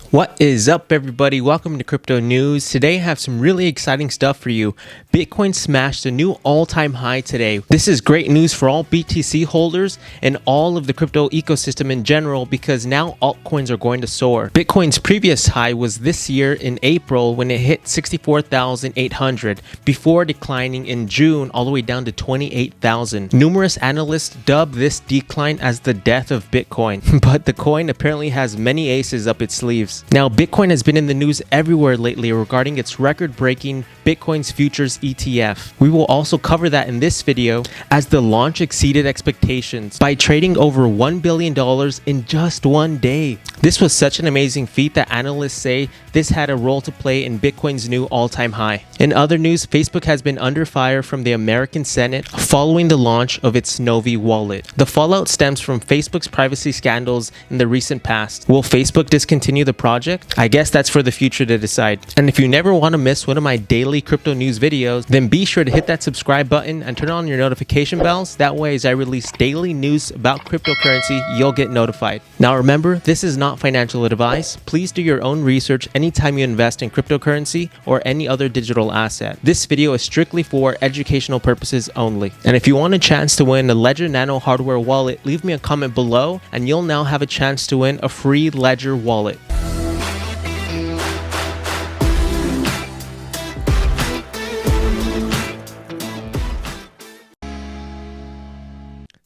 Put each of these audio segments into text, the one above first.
What is up, everybody? Welcome to Crypto News. Today I have some really exciting stuff for you. Bitcoin smashed a new all-time high today. This is great news for all BTC holders and all of the crypto ecosystem in general because now altcoins are going to soar. Bitcoin's previous high was this year in April when it hit 64,800 before declining in June all the way down to 28,000. Numerous analysts dub this decline as the death of Bitcoin, but the coin apparently has many aces up its sleeves. Now, Bitcoin has been in the news everywhere lately regarding its record-breaking Bitcoin's Futures ETF. We will also cover that in this video as the launch exceeded expectations by trading over $1 billion in just one day. This was such an amazing feat that analysts say this had a role to play in Bitcoin's new all-time high. In other news, Facebook has been under fire from the American Senate following the launch of its Novi wallet. The fallout stems from Facebook's privacy scandals in the recent past. Will Facebook discontinue the project? I guess that's for the future to decide. And if you never want to miss one of my daily crypto news videos, then be sure to hit that subscribe button and turn on your notification bells. That way, as I release daily news about cryptocurrency, you'll get notified. Now remember, this is not financial advice. Please do your own research anytime you invest in cryptocurrency or any other digital asset. This video is strictly for educational purposes only. And if you want a chance to win a Ledger Nano hardware wallet, leave me a comment below and you'll now have a chance to win a free Ledger wallet.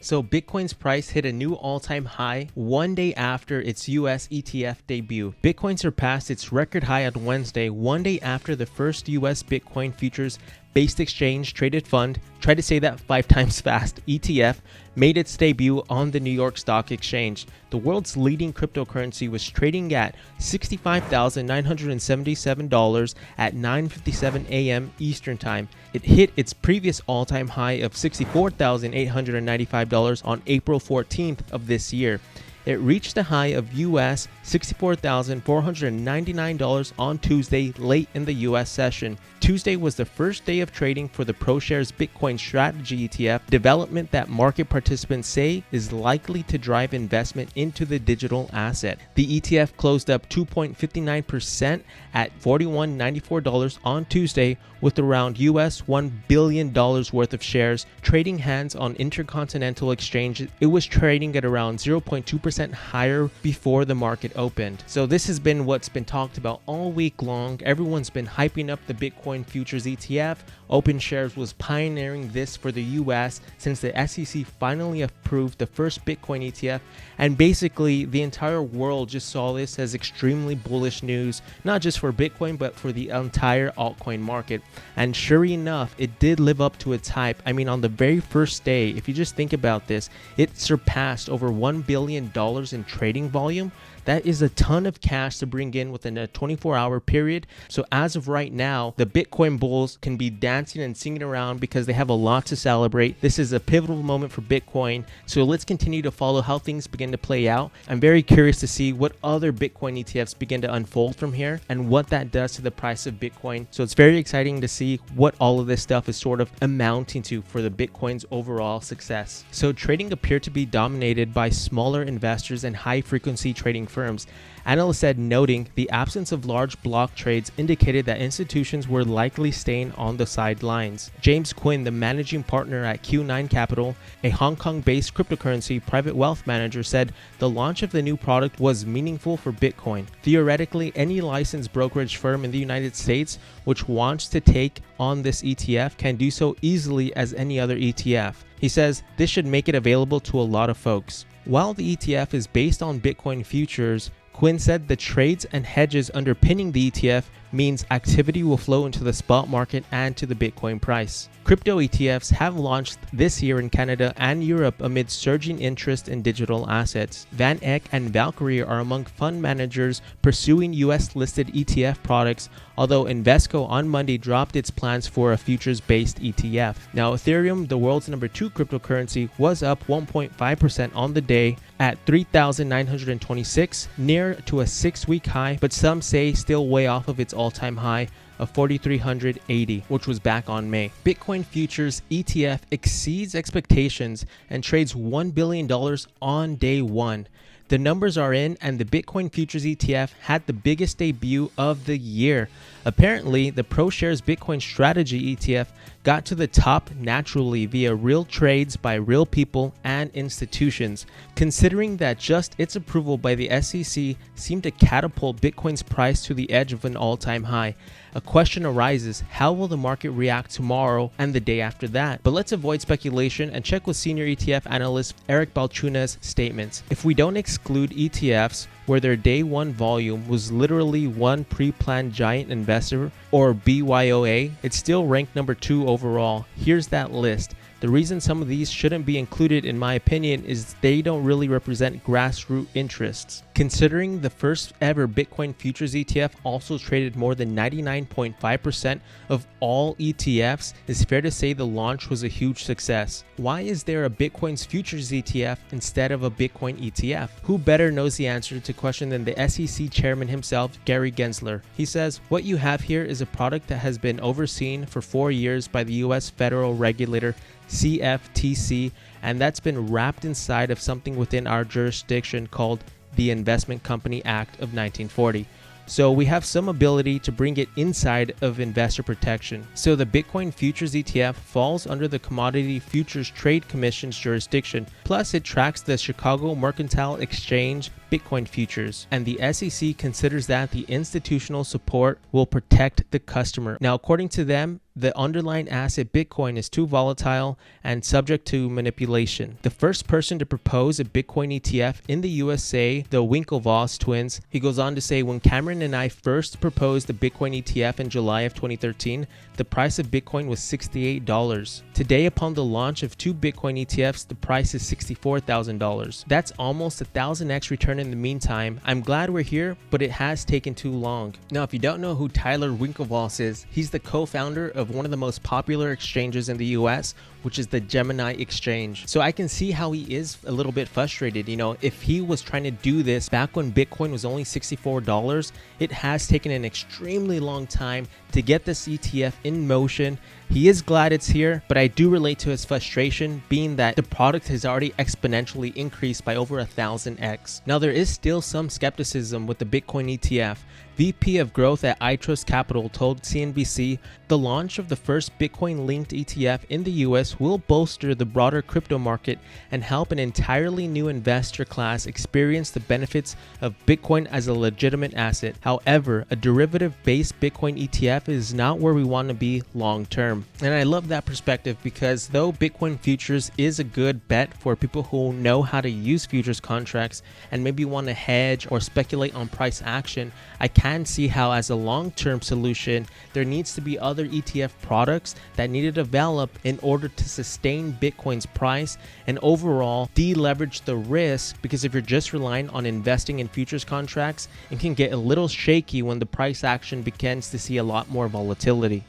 So Bitcoin's price hit a new all-time high one day after its US ETF debut. Bitcoin surpassed its record high on Wednesday, one day after the first US Bitcoin futures based exchange traded fund, try to say that 5 times fast, ETF, made its debut on the New York Stock Exchange. The world's leading cryptocurrency was trading at $65,977 at 9:57 a.m. Eastern Time. It hit its previous all-time high of $64,895 on April 14th of this year. It reached a high of US $64,499 on Tuesday late in the US session. Tuesday was the first day of trading for the ProShares Bitcoin Strategy ETF, development that market participants say is likely to drive investment into the digital asset. The ETF closed up 2.59% at $41.94 on Tuesday, with around US $1 billion worth of shares trading hands on Intercontinental Exchange. It was trading at around 0.2% higher before the market opened. So this has been what's been talked about all week long. Everyone's been hyping up the Bitcoin Futures ETF. OpenShares was pioneering this for the US since the SEC finally approved the first Bitcoin ETF, and basically the entire world just saw this as extremely bullish news, not just for Bitcoin but for the entire altcoin market. And sure enough, it did live up to its hype. I mean, on the very first day, if you just think about this, it surpassed over $1 billion in trading volume. That is a ton of cash to bring in within a 24-hour period. So as of right now, the Bitcoin bulls can be dancing and singing around because they have a lot to celebrate. This is a pivotal moment for Bitcoin. So let's continue to follow how things begin to play out. I'm very curious to see what other Bitcoin ETFs begin to unfold from here and what that does to the price of Bitcoin. So it's very exciting to see what all of this stuff is sort of amounting to for the Bitcoin's overall success. So trading appeared to be dominated by smaller investors and high-frequency trading firms. Analysts said, noting the absence of large block trades indicated that institutions were likely staying on the sidelines. James Quinn, the managing partner at Q9 Capital, a Hong Kong-based cryptocurrency private wealth manager, said the launch of the new product was meaningful for Bitcoin. Theoretically, any licensed brokerage firm in the United States which wants to take on this ETF can do so easily as any other ETF. He says this should make it available to a lot of folks. While the ETF is based on Bitcoin futures, Quinn said the trades and hedges underpinning the ETF means activity will flow into the spot market and to the Bitcoin price. Crypto ETFs have launched this year in Canada and Europe amid surging interest in digital assets. Van Eck and Valkyrie are among fund managers pursuing US-listed ETF products, although Invesco on Monday dropped its plans for a futures-based ETF. Now, Ethereum, the world's number 2 cryptocurrency, was up 1.5% on the day at 3,926, near to a 6-week high, but some say still way off of its all-time high of 4,380, which was back on May. Bitcoin Futures ETF exceeds expectations and trades $1 billion on day one. The numbers are in, and the Bitcoin Futures ETF had the biggest debut of the year. Apparently, the ProShares Bitcoin Strategy ETF got to the top naturally via real trades by real people and institutions, considering that just its approval by the SEC seemed to catapult Bitcoin's price to the edge of an all-time high. A question arises, how will the market react tomorrow and the day after that? But let's avoid speculation and check with senior ETF analyst Eric Balchuna's statements. If we don't exclude ETFs, where their day one volume was literally one pre-planned giant investor, or BYOA, it's still ranked number 2 overall. Here's that list. The reason some of these shouldn't be included, in my opinion, is they don't really represent grassroots interests. Considering the first ever Bitcoin Futures ETF also traded more than 99.5% of all ETFs, it's fair to say the launch was a huge success. Why is there a Bitcoin's Futures ETF instead of a Bitcoin ETF? Who better knows the answer to the question than the SEC chairman himself, Gary Gensler? He says, what you have here is a product that has been overseen for 4 years by the US federal regulator CFTC, and that's been wrapped inside of something within our jurisdiction called the Investment Company Act of 1940. So we have some ability to bring it inside of investor protection. So the Bitcoin Futures ETF falls under the Commodity Futures Trade Commission's jurisdiction. Plus it tracks the Chicago Mercantile Exchange Bitcoin futures, and the SEC considers that the institutional support will protect the customer. Now, according to them, the underlying asset Bitcoin is too volatile and subject to manipulation. The first person to propose a Bitcoin ETF in the USA, the Winklevoss twins, he goes on to say, when Cameron and I first proposed the Bitcoin ETF in July of 2013, the price of Bitcoin was $68. Today, upon the launch of 2 Bitcoin ETFs, the price is $64,000. That's almost 1,000x return in the meantime. I'm glad we're here, but it has taken too long. Now, if you don't know who Tyler Winklevoss is, he's the co-founder of one of the most popular exchanges in the US, which is the Gemini exchange. So I can see how he is a little bit frustrated. You know, if he was trying to do this back when Bitcoin was only $64, it has taken an extremely long time to get this ETF in motion. He is glad it's here, but I do relate to his frustration, being that the product has already exponentially increased by over 1,000x. Now, there is still some skepticism with the Bitcoin ETF. VP of Growth at iTrust Capital told CNBC, the launch of the first Bitcoin-linked ETF in the US will bolster the broader crypto market and help an entirely new investor class experience the benefits of Bitcoin as a legitimate asset. However, a derivative-based Bitcoin ETF is not where we want to be long-term. And I love that perspective, because though Bitcoin futures is a good bet for people who know how to use futures contracts and maybe want to hedge or speculate on price action, I can see how as a long-term solution, there needs to be other ETF products that need to develop in order to sustain Bitcoin's price and overall deleverage the risk, because if you're just relying on investing in futures contracts, it can get a little shaky when the price action begins to see a lot more volatility.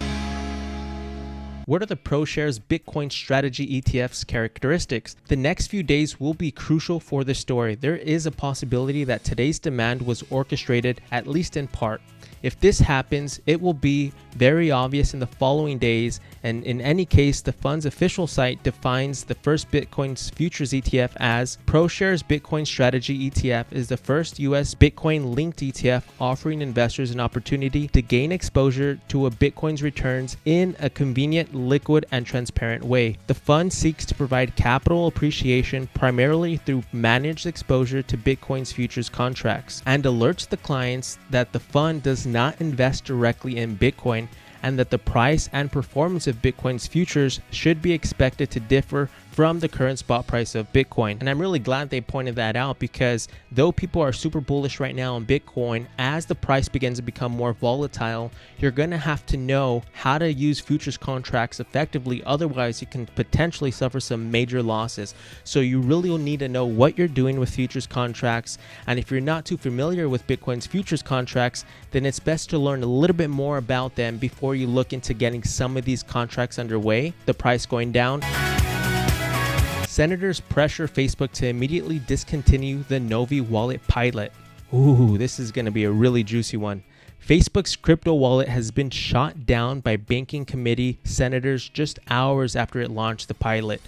What are the ProShares Bitcoin Strategy ETF's characteristics? The next few days will be crucial for this story. There is a possibility that today's demand was orchestrated, at least in part. If this happens, it will be very obvious in the following days, and in any case, the fund's official site defines the first Bitcoin's futures ETF as ProShares Bitcoin Strategy ETF is the first US Bitcoin-linked ETF offering investors an opportunity to gain exposure to a Bitcoin's returns in a convenient, liquid, and transparent way. The fund seeks to provide capital appreciation primarily through managed exposure to Bitcoin's futures contracts, and alerts the clients that the fund does not invest directly in Bitcoin, and that the price and performance of Bitcoin's futures should be expected to differ from the current spot price of Bitcoin. And I'm really glad they pointed that out, because though people are super bullish right now on Bitcoin, as the price begins to become more volatile, you're going to have to know how to use futures contracts effectively. Otherwise, you can potentially suffer some major losses. So you really will need to know what you're doing with futures contracts. And if you're not too familiar with Bitcoin's futures contracts, then it's best to learn a little bit more about them before you look into getting some of these contracts underway, the price going down. Senators pressure Facebook to immediately discontinue the Novi wallet pilot. Ooh, this is going to be a really juicy one. Facebook's crypto wallet has been shot down by banking committee senators just hours after it launched the pilot.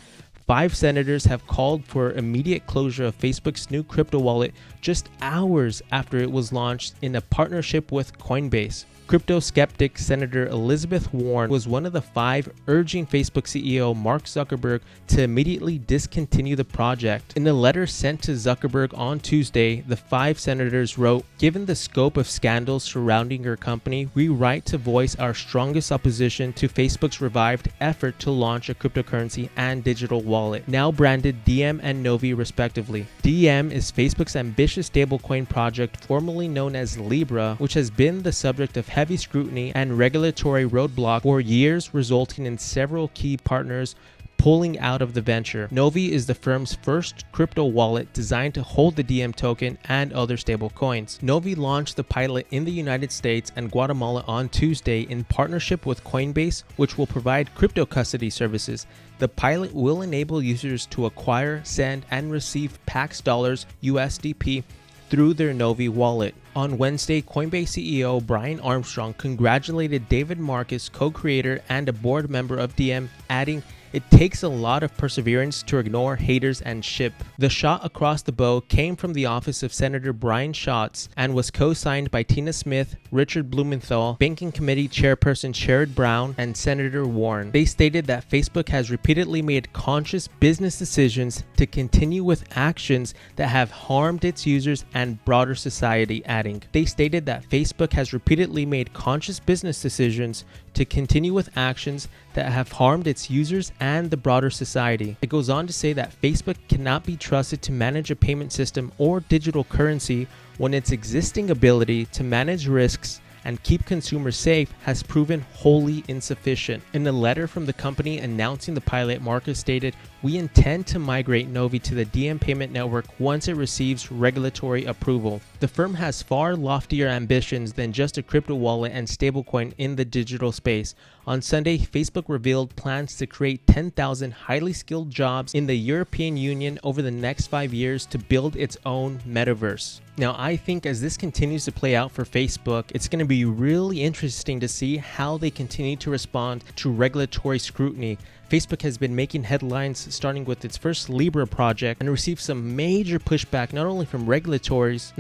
5 senators have called for immediate closure of Facebook's new crypto wallet just hours after it was launched in a partnership with Coinbase. Crypto skeptic Senator Elizabeth Warren was one of the 5 urging Facebook CEO Mark Zuckerberg to immediately discontinue the project. In a letter sent to Zuckerberg on Tuesday, the 5 senators wrote, "Given the scope of scandals surrounding your company, we write to voice our strongest opposition to Facebook's revived effort to launch a cryptocurrency and digital wallet, now branded Diem and Novi respectively. Diem is Facebook's ambitious stablecoin project formerly known as Libra, which has been the subject of heavy scrutiny and regulatory roadblock for years, resulting in several key partners pulling out of the venture. Novi is the firm's first crypto wallet designed to hold the Diem token and other stable coins. Novi launched the pilot in the United States and Guatemala on Tuesday in partnership with Coinbase, which will provide crypto custody services. The pilot will enable users to acquire, send, and receive Pax dollars USDP through their Novi wallet. On Wednesday, Coinbase CEO Brian Armstrong congratulated David Marcus, co-creator and a board member of Diem, adding, "It takes a lot of perseverance to ignore haters and ship." The shot across the bow came from the office of Senator Brian Schatz and was co-signed by Tina Smith, Richard Blumenthal, Banking Committee Chairperson Sherrod Brown, and Senator Warren. They stated that Facebook has repeatedly made conscious business decisions to continue with actions that have harmed its users and broader society, adding, "They stated that Facebook has repeatedly made conscious business decisions to continue with actions that have harmed its users and the broader society." It goes on to say that Facebook cannot be trusted to manage a payment system or digital currency when its existing ability to manage risks and keep consumers safe has proven wholly insufficient. In a letter from the company announcing the pilot, Marcus stated, "We intend to migrate Novi to the Diem payment network once it receives regulatory approval." The firm has far loftier ambitions than just a crypto wallet and stablecoin in the digital space. On Sunday, Facebook revealed plans to create 10,000 highly skilled jobs in the European Union over the next 5 years to build its own metaverse. Now, I think as this continues to play out for Facebook, it's going to be really interesting to see how they continue to respond to regulatory scrutiny. Facebook has been making headlines starting with its first Libra project and received some major pushback not only from regulators,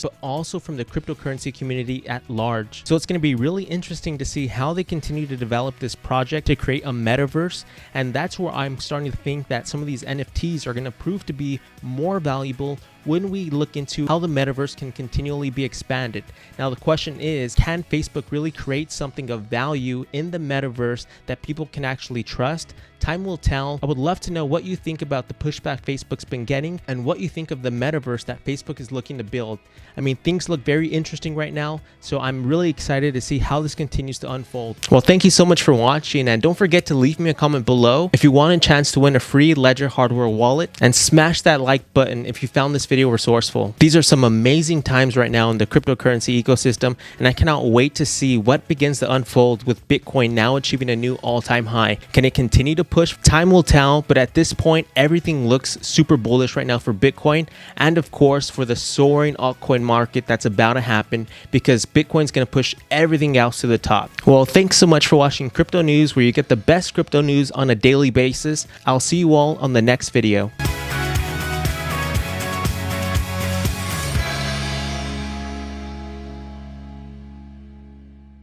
but also from the cryptocurrency community at large. So it's going to be really interesting to see how they continue to develop this project to create a metaverse, and that's where I'm starting to think that some of these NFTs are going to prove to be more valuable when we look into how the metaverse can continually be expanded. Now the question is, can Facebook really create something of value in the metaverse that people can actually trust? Time will tell. I would love to know what you think about the pushback Facebook's been getting and what you think of the metaverse that Facebook is looking to build. I mean, things look very interesting right now, so I'm really excited to see how this continues to unfold. Well, thank you so much for watching, and don't forget to leave me a comment below if you want a chance to win a free Ledger hardware wallet, and smash that like button if you found this video resourceful. These are some amazing times right now in the cryptocurrency ecosystem, and I cannot wait to see what begins to unfold with Bitcoin now achieving a new all-time high. Can it continue to push? Time will tell, but at this point, everything looks super bullish right now for Bitcoin, and of course for the soaring altcoin market that's about to happen, because Bitcoin's going to push everything else to the top. Well, thanks so much for watching Crypto News, where you get the best crypto news on a daily basis. I'll see you all on the next video.